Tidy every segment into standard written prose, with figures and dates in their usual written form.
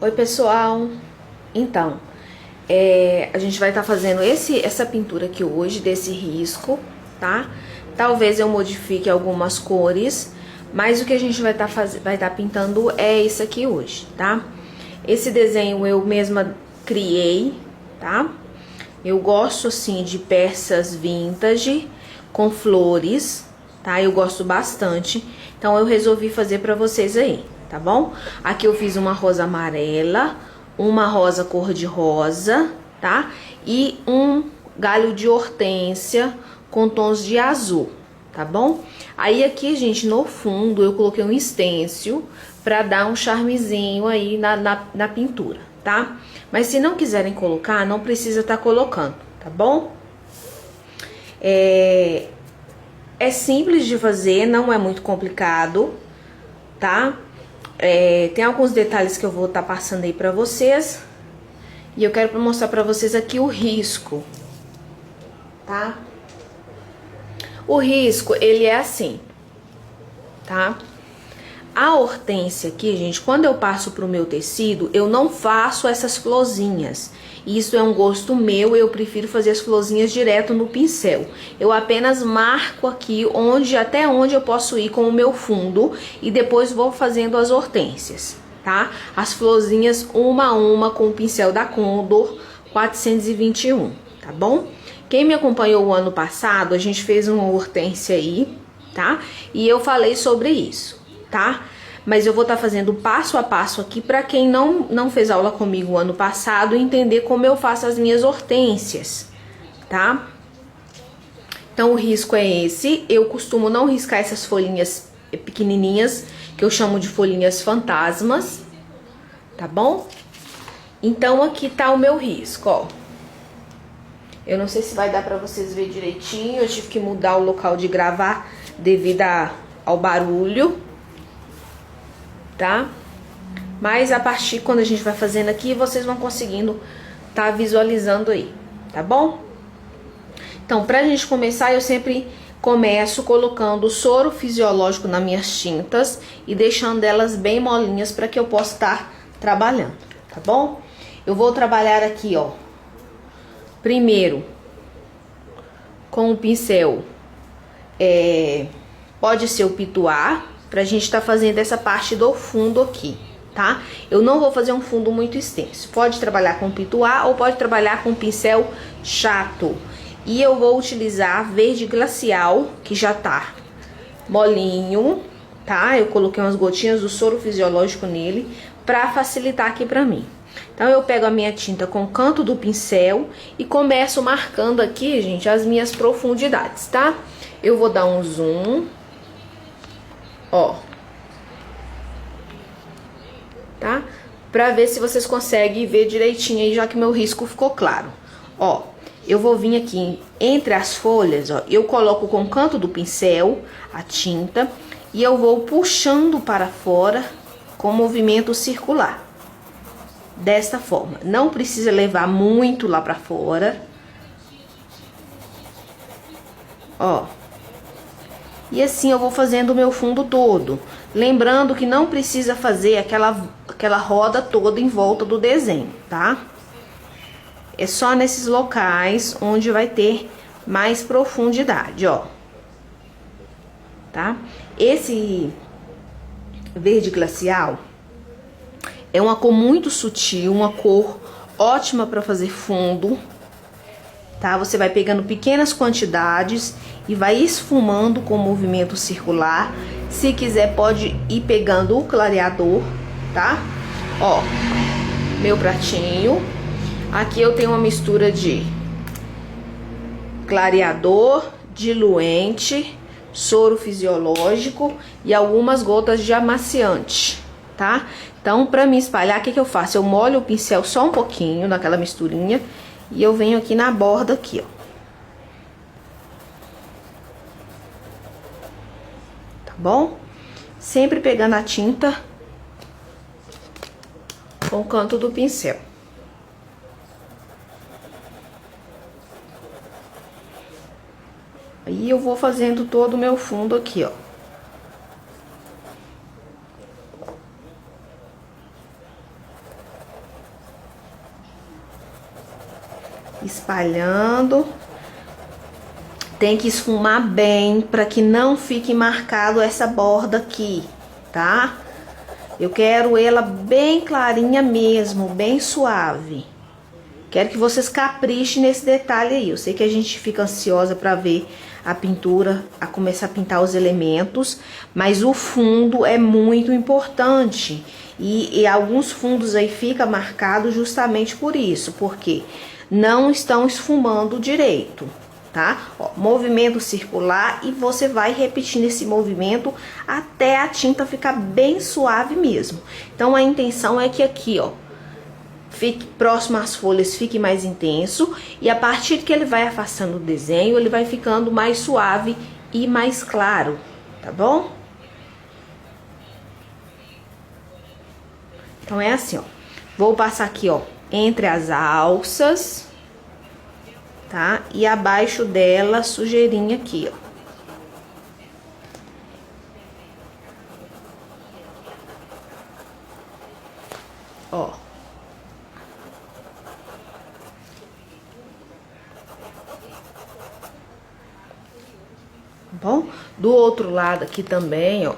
Oi, pessoal! Então, a gente vai estar fazendo essa pintura aqui hoje, desse risco, tá? Talvez eu modifique algumas cores, mas o que a gente vai estar pintando é isso aqui hoje, tá? Esse desenho eu mesma criei, tá? Eu gosto, assim, de peças vintage com flores, tá? Eu gosto bastante, então eu resolvi fazer pra vocês aí, tá bom? Aqui eu fiz uma rosa amarela, uma rosa cor-de-rosa, tá? E um galho de hortênsia com tons de azul, tá bom? Aí aqui, gente, no fundo eu coloquei um stencil pra dar um charmezinho aí na pintura, tá? Mas se não quiserem colocar, não precisa tá colocando, tá bom? É simples de fazer, não é muito complicado, tá? Tem alguns detalhes que eu vou estar passando aí pra vocês. E eu quero mostrar pra vocês aqui o risco, tá? O risco, ele é assim, tá? A hortência aqui, gente, quando eu passo pro meu tecido, eu não faço essas florzinhas. Isso é um gosto meu, eu prefiro fazer as florzinhas direto no pincel. Eu apenas marco aqui até onde eu posso ir com o meu fundo e depois vou fazendo as hortênsias, tá? As florzinhas uma a uma com o pincel da Condor 421, tá bom? Quem me acompanhou o ano passado, a gente fez uma hortência aí, tá? E eu falei sobre isso, tá? Mas eu vou estar fazendo passo a passo aqui para quem não fez aula comigo o ano passado entender como eu faço as minhas hortênsias, tá? Então o risco é esse. Eu costumo não riscar essas folhinhas pequenininhas, que eu chamo de folhinhas fantasmas, tá bom? Então aqui tá o meu risco, ó. Eu não sei se vai dar pra vocês verem direitinho, eu tive que mudar o local de gravar devido ao barulho, tá? Mas a partir, quando a gente vai fazendo aqui, vocês vão conseguindo tá visualizando aí, tá bom? Então, pra gente começar, eu sempre começo colocando soro fisiológico nas minhas tintas e deixando elas bem molinhas para que eu possa estar trabalhando, tá bom? Eu vou trabalhar aqui, ó, primeiro com o pincel, pode ser o pituá, pra gente tá fazendo essa parte do fundo aqui, tá? Eu não vou fazer um fundo muito extenso. Pode trabalhar com pituá ou pode trabalhar com pincel chato. E eu vou utilizar verde glacial, que já tá molinho, tá? Eu coloquei umas gotinhas do soro fisiológico nele pra facilitar aqui pra mim. Então eu pego a minha tinta com o canto do pincel e começo marcando aqui, gente, as minhas profundidades, tá? Eu vou dar um zoom, ó, tá? Pra ver se vocês conseguem ver direitinho aí, já que meu risco ficou claro. Ó, eu vou vir aqui entre as folhas, ó, eu coloco com o canto do pincel a tinta e eu vou puxando para fora com movimento circular. Desta forma, não precisa levar muito lá pra fora. Ó. E assim eu vou fazendo o meu fundo todo. Lembrando que não precisa fazer aquela roda toda em volta do desenho, tá? É só nesses locais onde vai ter mais profundidade, ó. Tá? Esse verde glacial é uma cor muito sutil, uma cor ótima para fazer fundo, tá? Você vai pegando pequenas quantidades e vai esfumando com movimento circular. Se quiser, pode ir pegando o clareador, tá? Ó, meu pratinho. Aqui eu tenho uma mistura de clareador, diluente, soro fisiológico e algumas gotas de amaciante, tá? Então, pra me espalhar, o que eu faço? Eu molho o pincel só um pouquinho naquela misturinha e eu venho aqui na borda aqui, ó. Tá bom? Sempre pegando a tinta com o canto do pincel. Aí eu vou fazendo todo o meu fundo aqui, ó. espalhando. Tem que esfumar bem para que não fique marcado essa borda aqui, tá? Eu quero ela bem clarinha mesmo, bem suave. Quero que vocês caprichem nesse detalhe aí. Eu sei que a gente fica ansiosa para ver a pintura, a começar a pintar os elementos, mas o fundo é muito importante. E alguns fundos aí fica marcado justamente por isso, porque não estão esfumando direito, tá? Ó, movimento circular e você vai repetindo esse movimento até a tinta ficar bem suave mesmo. Então a intenção é que aqui, ó, fique próximo às folhas, fique mais intenso, e a partir que ele vai afastando o desenho, ele vai ficando mais suave e mais claro, tá bom? Então é assim, ó. Vou passar aqui, ó, entre as alças, tá? E abaixo dela, sujeirinha aqui, ó. Ó. Bom, do outro lado aqui também, ó,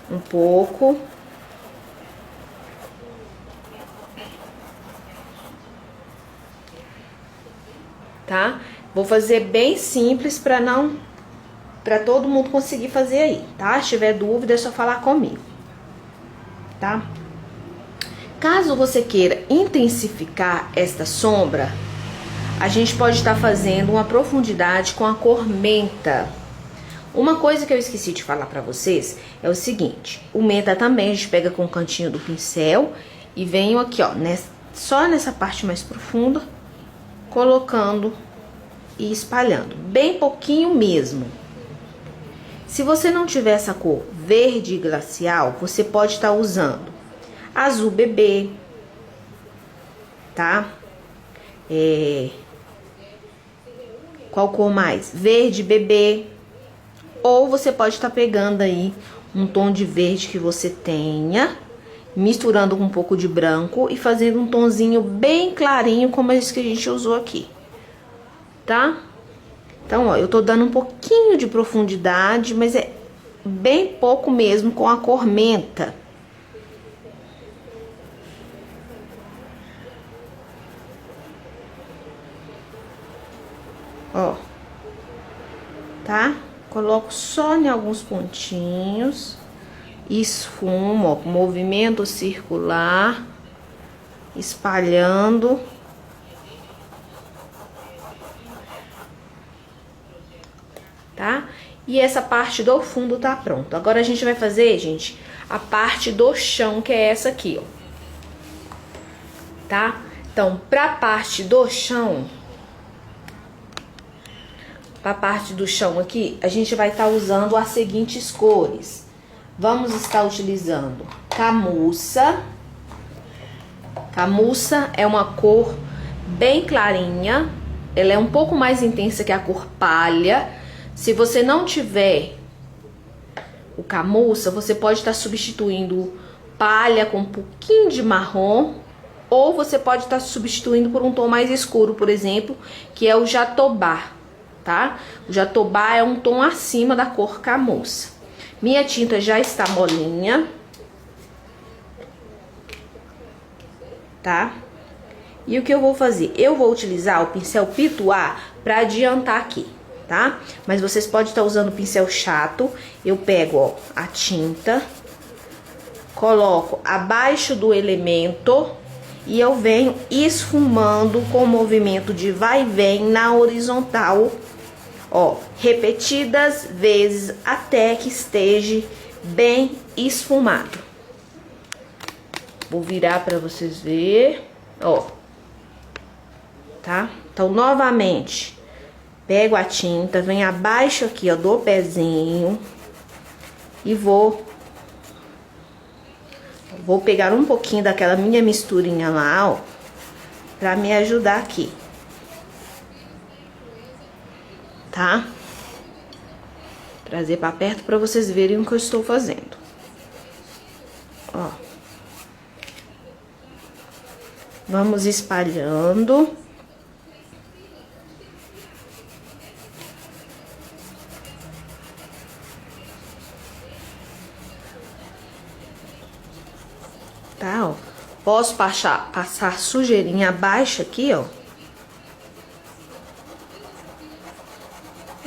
um pouco. Tá? Vou fazer bem simples para todo mundo conseguir fazer aí, tá? Se tiver dúvida é só falar comigo, tá? Caso você queira intensificar esta sombra, a gente pode estar fazendo uma profundidade com a cor menta. Uma coisa que eu esqueci de falar pra vocês é o seguinte: o menta também a gente pega com o cantinho do pincel e venho aqui, ó, só nessa parte mais profunda, colocando e espalhando, bem pouquinho mesmo. Se você não tiver essa cor verde glacial, você pode estar usando azul bebê, tá? Qual cor mais? Verde bebê. Ou você pode estar pegando aí um tom de verde que você tenha, misturando com um pouco de branco e fazendo um tonzinho bem clarinho, como esse que a gente usou aqui, tá? Então, ó, eu tô dando um pouquinho de profundidade, mas é bem pouco mesmo com a cor menta. Ó, tá? Coloco só em alguns pontinhos, esfumo, ó, movimento circular, espalhando. Tá? E essa parte do fundo tá pronto. Agora a gente vai fazer, gente, a parte do chão, que é essa aqui, ó. Tá? Então, pra parte do chão, aqui, a gente vai estar usando as seguintes cores. Vamos estar utilizando camurça. Camurça é uma cor bem clarinha, ela é um pouco mais intensa que a cor palha. Se você não tiver o camurça, você pode estar substituindo palha com um pouquinho de marrom, ou você pode estar substituindo por um tom mais escuro, por exemplo, que é o jatobá, tá? O jatobá é um tom acima da cor camurça. Minha tinta já está molinha, tá? E o que eu vou fazer? Eu vou utilizar o pincel Pituá para adiantar aqui, tá? Mas vocês podem estar usando o pincel chato. Eu pego, ó, a tinta, coloco abaixo do elemento e eu venho esfumando com o movimento de vai e vem na horizontal, ó, repetidas vezes até que esteja bem esfumado. Vou virar para vocês verem, ó, tá? Então, novamente, pego a tinta, venho abaixo aqui, ó, do pezinho e vou pegar um pouquinho daquela minha misturinha lá, ó, pra me ajudar aqui, tá? Trazer pra perto pra vocês verem o que eu estou fazendo. Ó. Vamos espalhando. Tá, ó. Posso passar sujeirinha abaixo aqui, ó.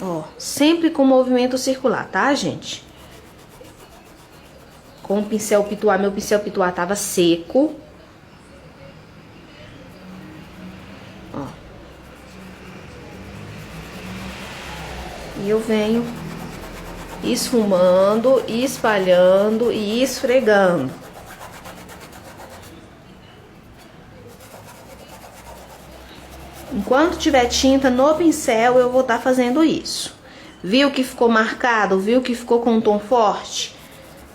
Ó, sempre com movimento circular, tá, gente? Com o pincel pituá, meu pincel pituá tava seco. Ó. E eu venho esfumando, espalhando e esfregando. Enquanto tiver tinta no pincel, eu vou estar fazendo isso. Viu que ficou marcado? Viu que ficou com um tom forte?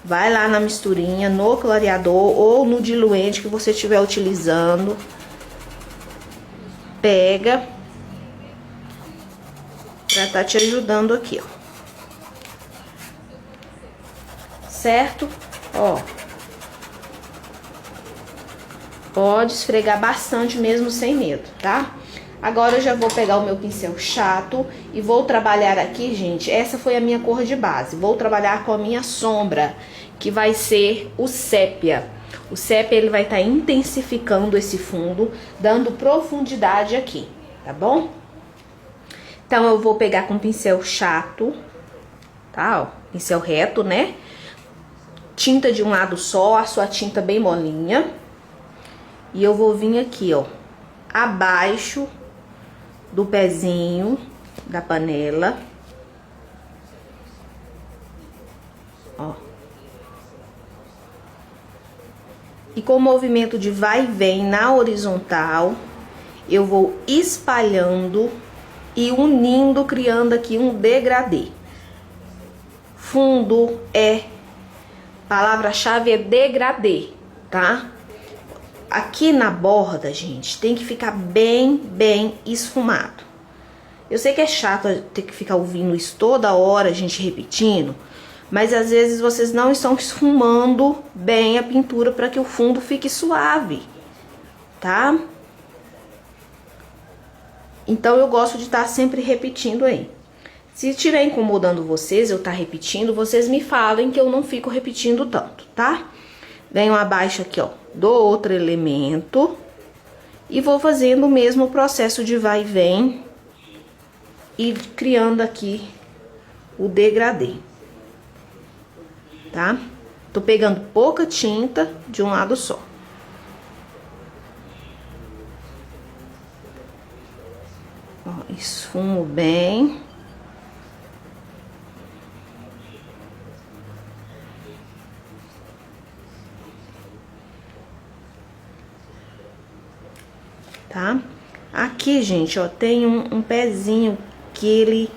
Vai lá na misturinha, no clareador ou no diluente que você estiver utilizando. Pega. Pra tá te ajudando aqui, ó. Certo? Ó. Pode esfregar bastante mesmo sem medo, tá? Agora eu já vou pegar o meu pincel chato e vou trabalhar aqui, gente. Essa foi a minha cor de base. Vou trabalhar com a minha sombra, que vai ser o sépia. O sépia, ele vai estar intensificando esse fundo, dando profundidade aqui, tá bom? Então, eu vou pegar com pincel chato, tá? Ó, pincel reto, né? Tinta de um lado só, a sua tinta bem molinha. E eu vou vir aqui, ó, abaixo do pezinho da panela. Ó. E com o movimento de vai e vem na horizontal, eu vou espalhando e unindo, criando aqui um degradê. Fundo palavra-chave é degradê, tá? Aqui na borda, gente, tem que ficar bem esfumado. Eu sei que é chato ter que ficar ouvindo isso toda hora, a gente repetindo, mas às vezes vocês não estão esfumando bem a pintura para que o fundo fique suave, tá? Então eu gosto de estar sempre repetindo aí. Se estiver incomodando vocês, eu estar repetindo, vocês me falem que eu não fico repetindo tanto, tá? Venho abaixo aqui, ó, do outro elemento e vou fazendo o mesmo processo de vai e vem e criando aqui o degradê, tá? Tô pegando pouca tinta de um lado só. Ó, esfumo bem. Tá? Aqui, gente, ó, tem um pezinho que ele...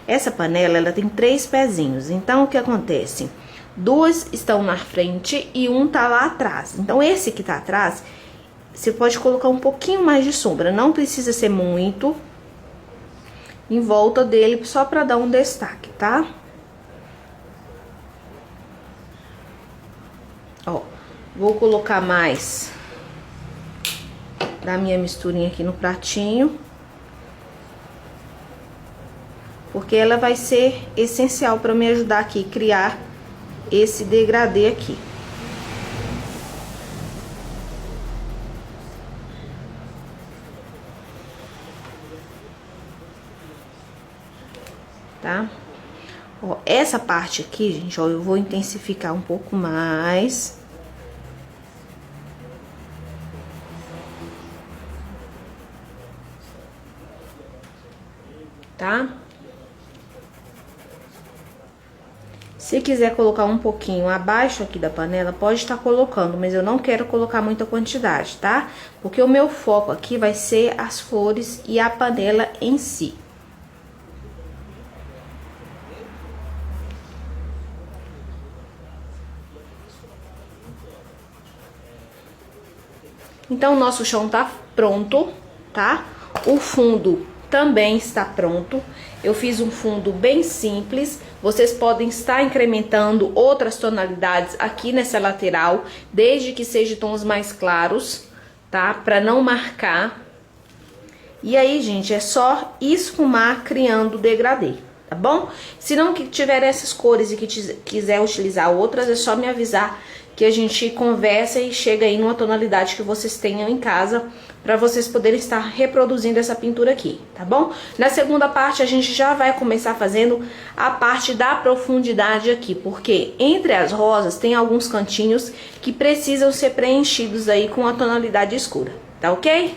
Essa panela, ela tem 3 pezinhos. Então, o que acontece? 2 estão na frente e um tá lá atrás. Então, esse que tá atrás, você pode colocar um pouquinho mais de sombra. Não precisa ser muito em volta dele, só pra dar um destaque, tá? Ó, vou colocar mais da minha misturinha aqui no pratinho, porque ela vai ser essencial para me ajudar aqui a criar esse degradê aqui. Tá? Ó, essa parte aqui, gente, ó, eu vou intensificar um pouco mais. Tá? Se quiser colocar um pouquinho abaixo aqui da panela, pode estar colocando, mas eu não quero colocar muita quantidade, tá? Porque o meu foco aqui vai ser as flores e a panela em si. Então, o nosso chão tá pronto, tá? O fundo também está pronto. Eu fiz um fundo bem simples. Vocês podem estar incrementando outras tonalidades aqui nessa lateral, desde que sejam tons mais claros, tá? Pra não marcar. E aí, gente, é só esfumar criando degradê, tá bom? Se não tiver essas cores e que quiser utilizar outras, é só me avisar que a gente conversa e chega aí numa tonalidade que vocês tenham em casa para vocês poderem estar reproduzindo essa pintura aqui, tá bom? Na segunda parte a gente já vai começar fazendo a parte da profundidade aqui, porque entre as rosas tem alguns cantinhos que precisam ser preenchidos aí com a tonalidade escura, tá ok?